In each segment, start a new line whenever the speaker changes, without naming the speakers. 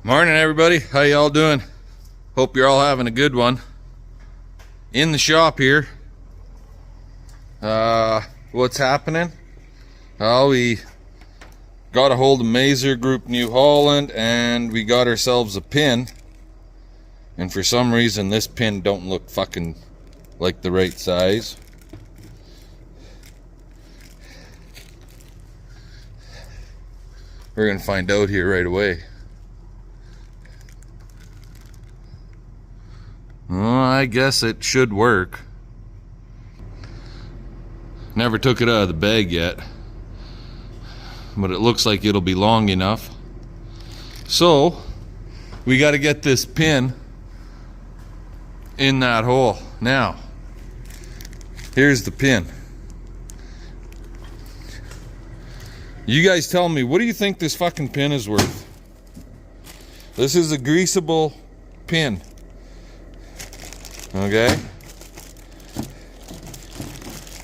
Morning, everybody. How y'all doing? Hope you're all having a good one. In the shop here. What's happening? Well, we got a hold of Mazer Group New Holland and we got ourselves a pin. And for some reason this pin don't look fucking like the right size. We're gonna find out here right away. Well, I guess it should work. Never took it out of the bag yet, but it looks like it'll be long enough. So we got to get this pin in that hole. Now here's the pin. You guys tell me, what do you think this fucking pin is worth? This is a greasable pin. Okay?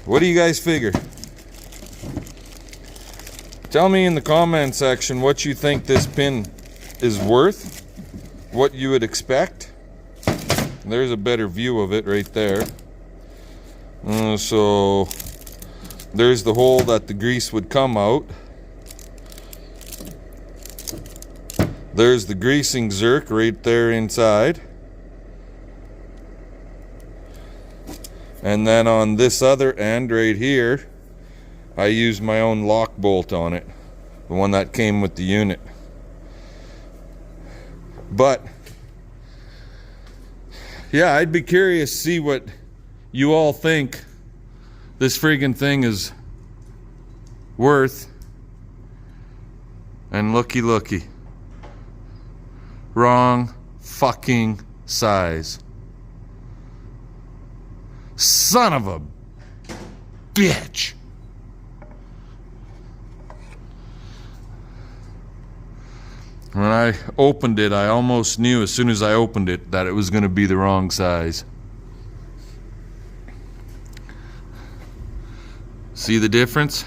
What do you guys figure? Tell me in the comment section what you think this pin is worth, what you would expect. There's a better view of it right there. So there's the hole that the grease would come out. There's the greasing zerk right there inside. And then on this other end right here, I used my own lock bolt on it, the one that came with the unit. But yeah, I'd be curious to see what you all think this friggin' thing is worth. And looky looky, wrong fucking size. Son of a bitch. When I opened it, I almost knew as soon as I opened it that it was going to be the wrong size. See the difference?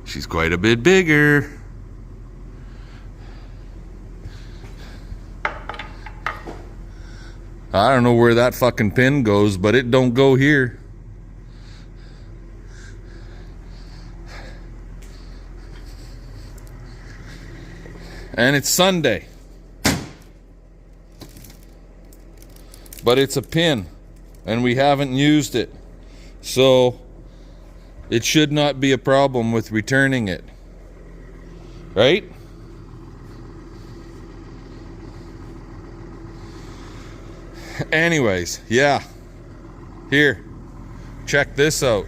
She's quite a bit bigger. I don't know where that fucking pin goes, but it don't go here. And it's Sunday. But it's a pin, and we haven't used it. So it should not be a problem with returning it. Right? Anyways, yeah. Here, check this out.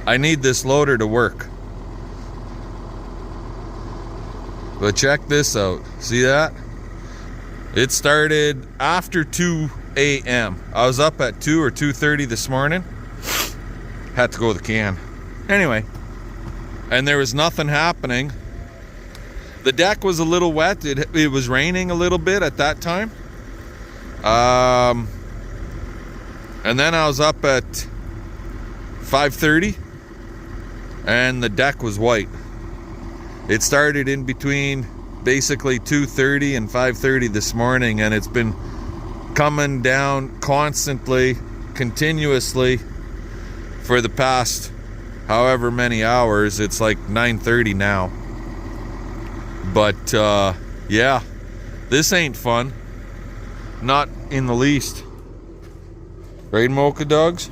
I need this loader to work. But check this out. See that? It started after 2 a.m. I was up at 2 or 2:30 this morning. Had to go to the can. Anyway, and there was nothing happening. The deck was a little wet. It was raining a little bit at that time. And then I was up at 5:30 and the deck was white. It started in between basically 2:30 and 5:30 this morning, and it's been coming down constantly, continuously for the past however many hours. It's like 9:30 now. But yeah, this ain't fun. Not in the least. Right, Mocha Dogs?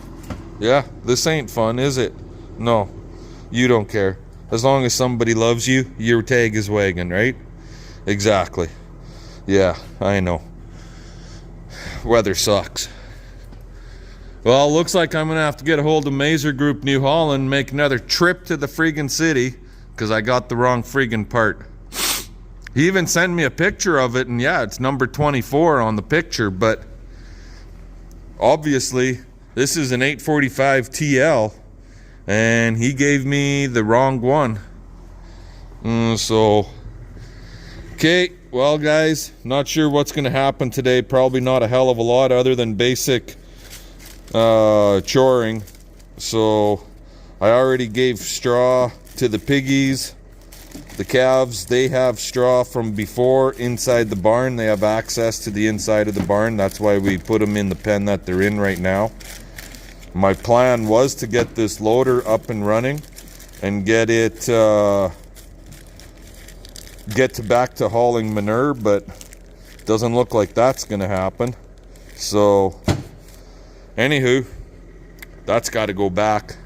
Yeah, this ain't fun, is it? No, you don't care. As long as somebody loves you, your tag is wagging, right? Exactly. Yeah, I know. Weather sucks. Well, looks like I'm gonna have to get a hold of Mazer Group New Holland and make another trip to the friggin' city because I got the wrong friggin' part. He even sent me a picture of it, and yeah, it's number 24 on the picture, but obviously this is an 845 TL and he gave me the wrong one. So okay, well guys, not sure what's gonna happen today. Probably not a hell of a lot other than basic choring. So I already gave straw to the piggies. The calves, they have straw from before inside the barn. They have access to the inside of the barn. That's why we put them in the pen that they're in right now. My plan was to get this loader up and running and get it back to hauling manure, but doesn't look like that's gonna happen. So anywho, that's got to go back,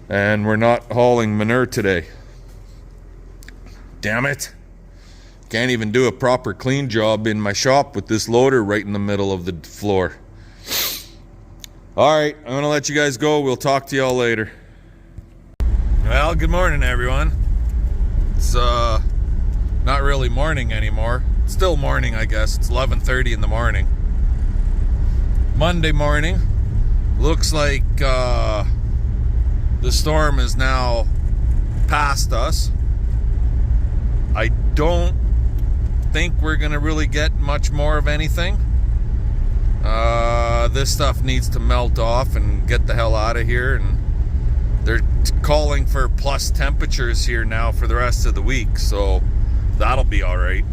and we're not hauling manure today. Damn it. Can't even do a proper clean job in my shop with this loader right in the middle of the floor. Alright, I'm gonna let you guys go. We'll talk to y'all later. Well, good morning everyone. It's not really morning anymore. It's still morning, I guess. It's 11:30 in the morning. Monday morning. Looks like the storm is now past us. I don't think we're gonna really get much more of anything. This stuff needs to melt off and get the hell out of here, and they're calling for plus temperatures here now for the rest of the week, so that'll be all right.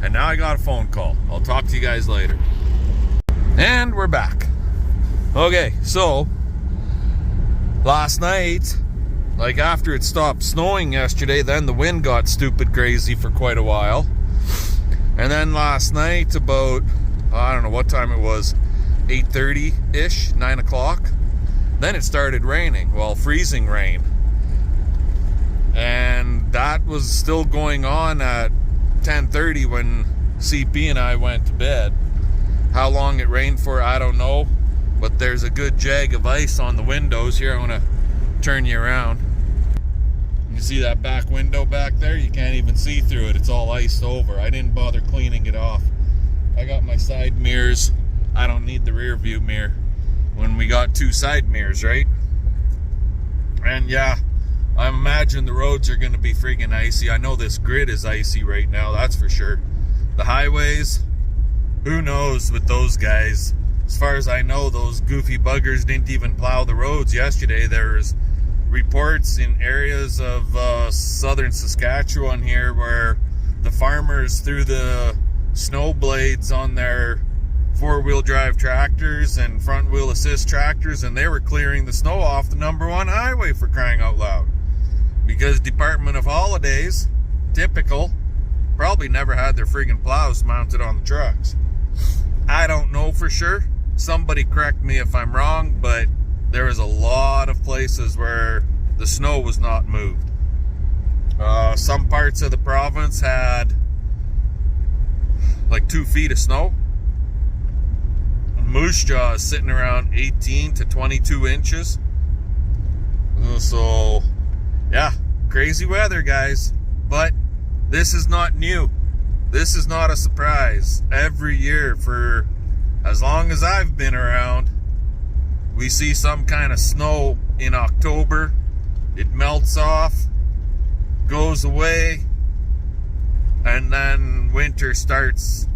And now I got a phone call. I'll talk to you guys later. And we're back. Okay, so last night, like after it stopped snowing yesterday, then the wind got stupid crazy for quite a while. And then last night about, I don't know what time it was, 8:30-ish, 9 o'clock, then it started raining, well, freezing rain. And that was still going on at 10:30 when CP and I went to bed. How long it rained for, I don't know, but there's a good jag of ice on the windows. Here, I want to turn you around. You see that back window back there? You can't even see through it. It's all iced over. I didn't bother cleaning it off. I got my side mirrors. I don't need the rear view mirror when we got two side mirrors, right? And yeah, I imagine the roads are going to be friggin' icy. I know this grid is icy right now, that's for sure. The highways, who knows with those guys. As far as I know, those goofy buggers didn't even plow the roads yesterday. There's reports in areas of southern Saskatchewan here where the farmers threw the snow blades on their four-wheel drive tractors and front-wheel assist tractors, and they were clearing the snow off the #1 highway, for crying out loud. Because Department of Holidays, typical, probably never had their friggin' plows mounted on the trucks. I don't know for sure. Somebody correct me if I'm wrong, but there was a lot of places where the snow was not moved. Some parts of the province had like 2 feet of snow. Moose Jaw is sitting around 18 to 22 inches. So, yeah, crazy weather, guys. But this is not new. This is not a surprise. Every year for as long as I've been around, we see some kind of snow in October. It melts off, goes away, and then winter starts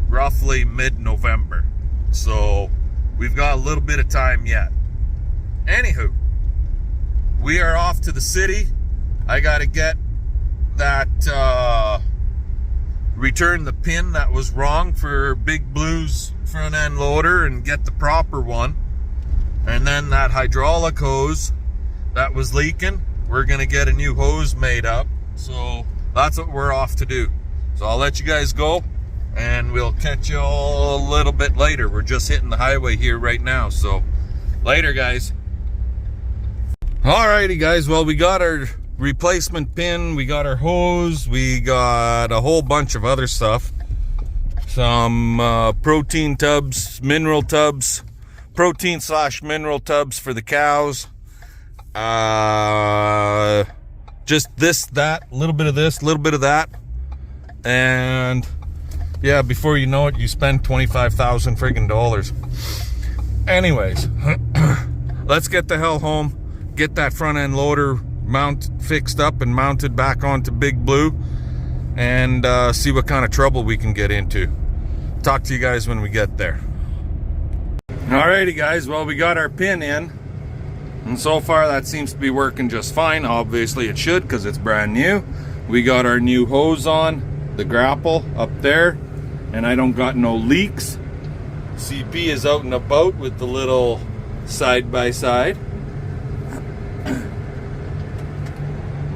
roughly mid-November. So we've got a little bit of time yet. Anywho, we are off to the city. I gotta get that return the pin that was wrong for Big Blue's front end loader and get the proper one. And then that hydraulic hose that was leaking, we're gonna get a new hose made up. So that's what we're off to do. So I'll let you guys go, and we'll catch you all a little bit later. We're just hitting the highway here right now. So later, guys. Alrighty, guys. Well, we got our replacement pin, we got our hose, we got a whole bunch of other stuff. Some protein tubs, mineral tubs, protein/mineral tubs for the cows. Just this, that, a little bit of this, a little bit of that. And yeah, before you know it, you spend 25,000 friggin' dollars. Anyways, let's get the hell home, get that front end loader fixed up and mounted back onto Big Blue, and see what kind of trouble we can get into. Talk to you guys when we get there. Alrighty, guys. Well, we got our pin in. And so far that seems to be working just fine. Obviously it should, because it's brand new. We got our new hose on, the grapple up there, and I don't got no leaks. CP is out and about with the little side-by-side.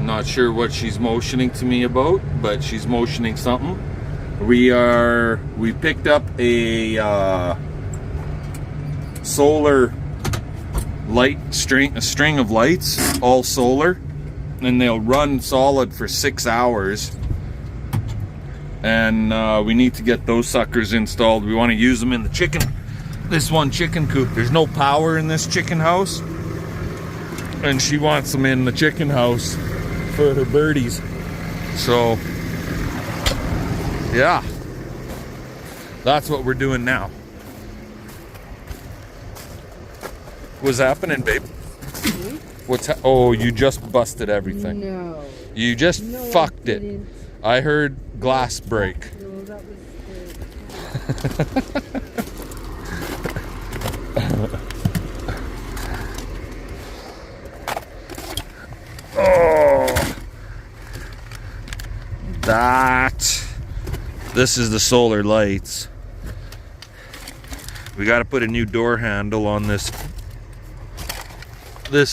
Not sure what she's motioning to me about, but she's motioning something. We picked up a solar light string, a string of lights, all solar, and they'll run solid for 6 hours. And we need to get those suckers installed. We want to use them in the chicken coop. There's no power in this chicken house, and she wants them in the chicken house for her birdies. So yeah, that's what we're doing now. What's happening, babe? Oh, you just busted everything.
No.
You just fucked it.
Didn't.
I heard glass break.
No, that was
Oh, this is the solar lights. We got to put a new door handle on this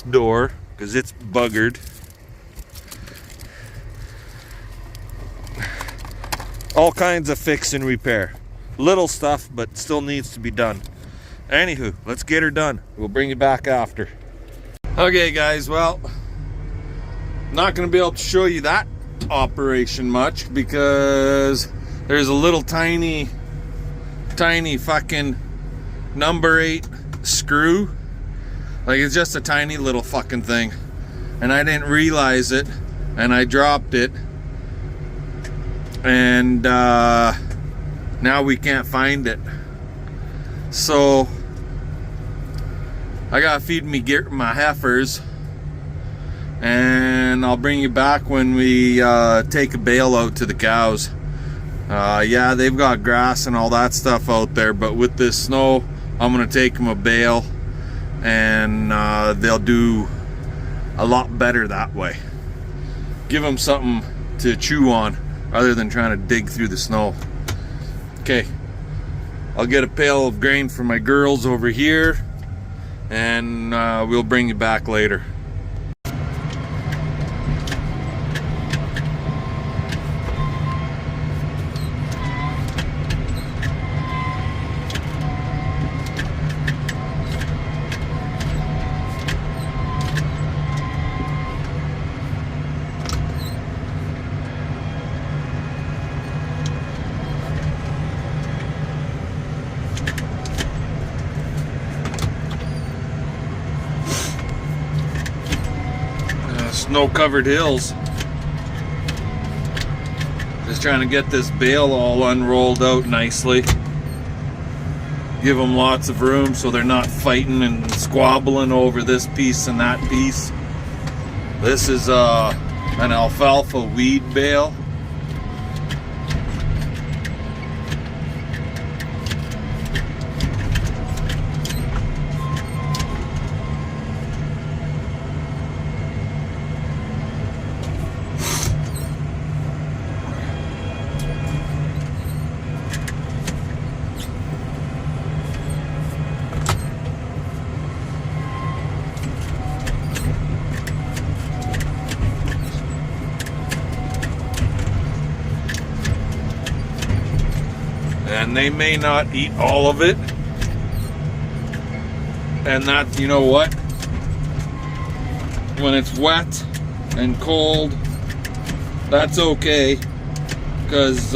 door because it's buggered. All kinds of fix and repair. Little stuff, but still needs to be done. Anywho, let's get her done. We'll bring you back after. Okay, guys, well, not going to be able to show you that operation much because there's a little tiny fucking number 8 screw. Like, it's just a tiny little fucking thing. And I didn't realize it, and I dropped it. And now we can't find it. So I gotta feed my heifers, and I'll bring you back when we take a bale out to the cows. Yeah, they've got grass and all that stuff out there, but with this snow, I'm gonna take them a bale, and they'll do a lot better that way. Give them something to chew on other than trying to dig through the snow. Okay, I'll get a pail of grain for my girls over here, and we'll bring you back later. Snow-covered hills. Just trying to get this bale all unrolled out nicely. Give them lots of room so they're not fighting and squabbling over this piece and that piece. This is an alfalfa weed bale. And they may not eat all of it, and that, you know what, when it's wet and cold, that's okay, because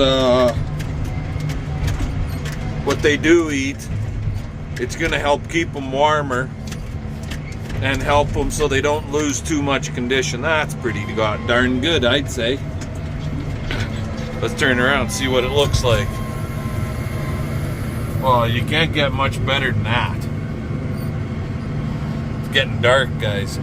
what they do eat, it's going to help keep them warmer and help them so they don't lose too much condition. That's pretty darn good, I'd say. Let's turn around and see what it looks like. Well, you can't get much better than that. It's getting dark, guys.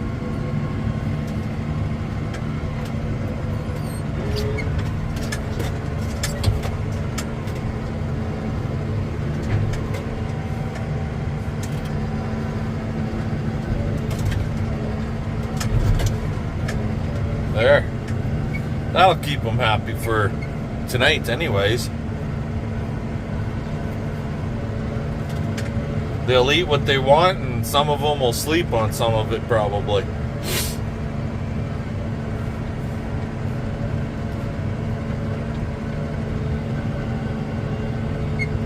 I'll keep them happy for tonight anyways. They'll eat what they want, and some of them will sleep on some of it probably.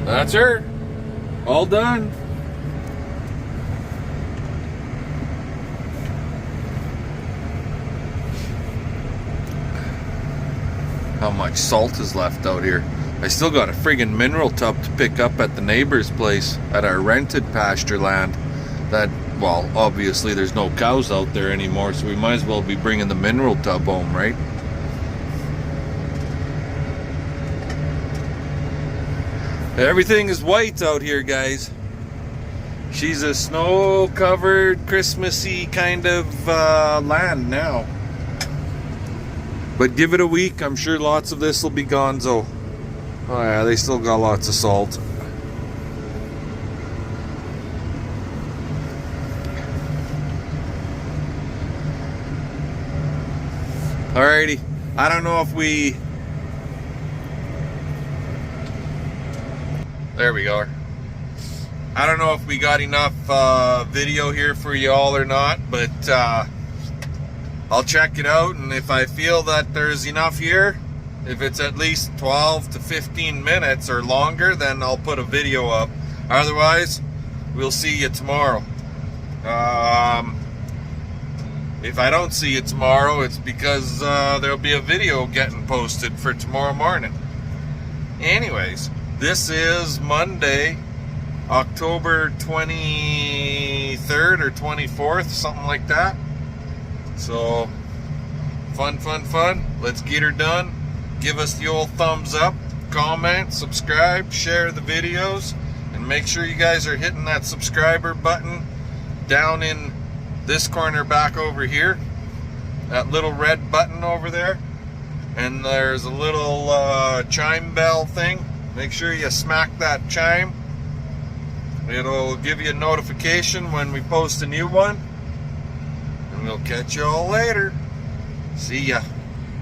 That's her. All done. How much salt is left out here? I still got a friggin' mineral tub to pick up at the neighbor's place at our rented pasture land. That, well, obviously there's no cows out there anymore, so we might as well be bringing the mineral tub home, right? Everything is white out here, guys. She's a snow-covered, Christmassy kind of land now. But give it a week, I'm sure lots of this will be gonzo. Oh yeah, they still got lots of salt. Alrighty, I don't know if we... There we go. I don't know if we got enough video here for you all or not, but I'll check it out, and if I feel that there's enough here, if it's at least 12 to 15 minutes or longer, then I'll put a video up. Otherwise, we'll see you tomorrow. If I don't see you tomorrow, it's because there'll be a video getting posted for tomorrow morning. Anyways, this is Monday, October 23rd or 24th, something like that. So, fun. Let's get her done. Give us the old thumbs up, comment, subscribe, share the videos, and make sure you guys are hitting that subscriber button down in this corner back over here. That little red button over there. And there's a little chime bell thing. Make sure you smack that chime. It'll give you a notification when we post a new one. And we'll catch you all later. See ya.